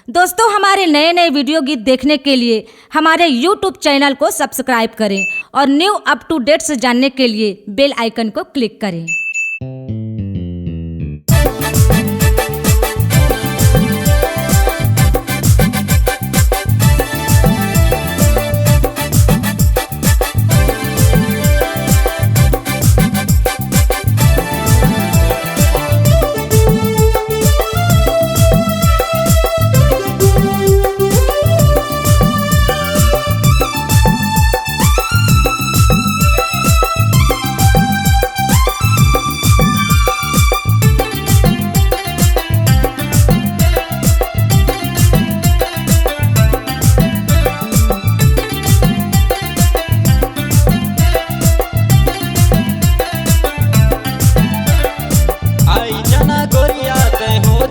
दोस्तों, हमारे नए नए वीडियो गीत देखने के लिए हमारे YouTube चैनल को सब्सक्राइब करें और न्यू अप टू डेट्स जानने के लिए बेल आइकन को क्लिक करें।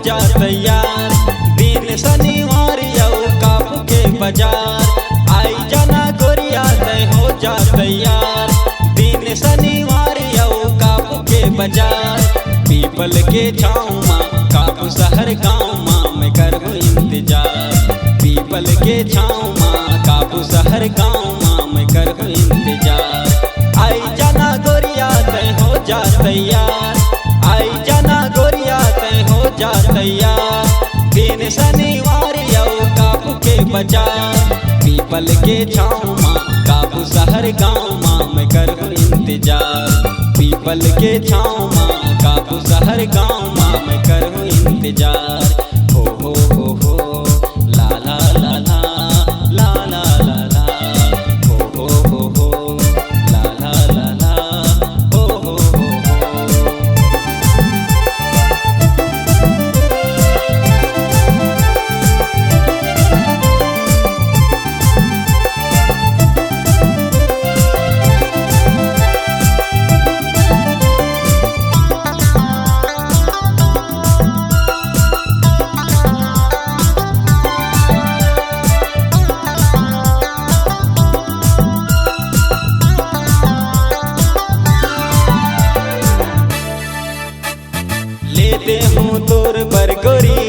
जा तैयार दिन शनिवार यऊ काबू के बाजार। आई जाना गोरिया तय हो जा तैयार दिन शनिवार यऊ काबू के बाजार। पीपल के छाँव माँ काबू शहर गाँव माँ मैं करूँ इंतजार। पीपल के छाँव माँ काबू शहर गाँव माँ मैं करूँ इंतजार। आई जाना गोरिया तय हो जा तैयार। आई जाना गोरिया तय हो जा तैयार दिन शनिवार यऊ काबू के बाजार। पीपल के छाँव माँ काबू शहर गाँव माँ मैं करूँ इंतजार। पीपल के छाँव माँ काबू शहर गाँव माँ मैं करूँ इंतजार। हो ला ला ला ला ला ला ला ला हो ला ला ला ला हो। लेते हूँ तोर बरगोरी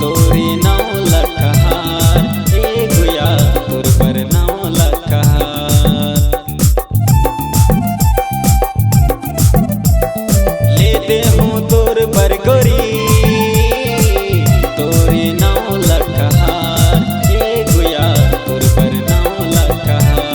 तोरी नाव लखहार ए गुया तोर पर नाव लखहार। लेते हूँ तोर बरगोरी तोरी नाव लखहार ए गुया तोर पर नाव लखहार।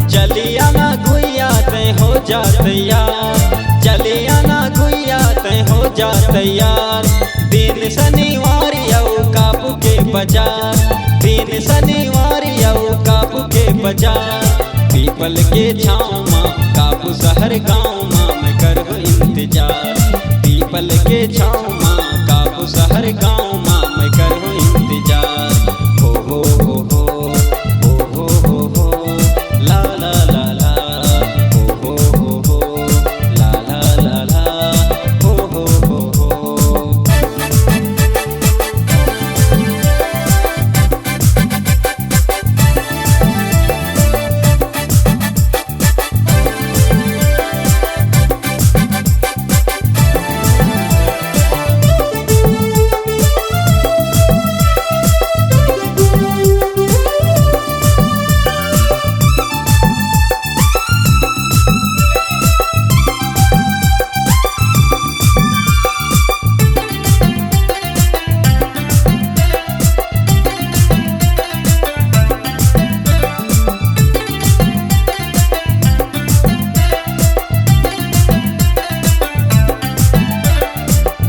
चलिया ना गुया तय हो जा तैयार। चलिया ना गुया तय हो जा तैयार दिन शनिवार यऊ काबू के बाजार। दिन शनिवार यऊ काबू के बाजार। पीपल के छाँव माँ काबू शहर गाँव माँ मैं करूँ इंतजार। पीपल के छाँव माँ काबू शहर गाँव माँ मैं करूँ इंतजार। हो ला ला ला ला हो ला ला ला ला हो।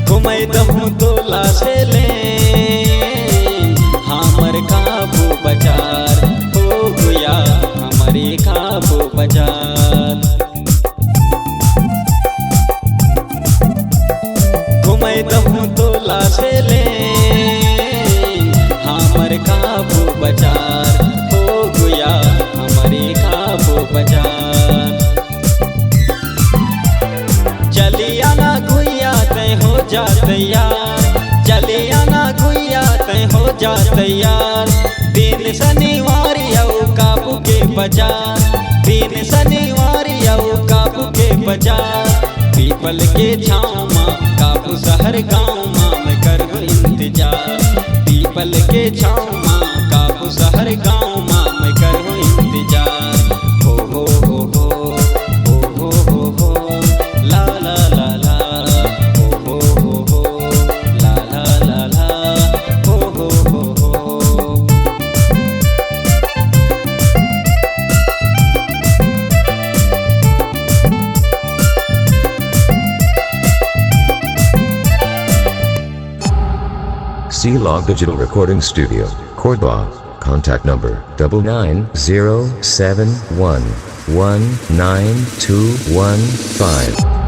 घुमै दहूँ तोला से ले हमर काबू बाजार। हो गुया हमारे काबू बाजार। घुमै दहूँ तोला से ले हमर काबू बाजार। हो गुया हमारे काबू बाजार। चलिया ना गुया तय हो जा तैयार। चलिया ना गुया तय हो जा तैयार दिन शनिवार यऊ काबू के बाजार। दिन शनिवार यऊ काबू के बाजार। पीपल के छाँव माँ काबू काबू शहर गाँव माँ मैं करबो इंतजार, पीपल के छाँव माँ काबू शहर गाँव माँ मैं करबो इंतजार। हो हो हो हो हो हो हो हो ला ला ला ला हो हो हो ला ला ला ला हो हो हो हो। C-Log Digital Recording Studio, Cordoba. Contact number 99071192115.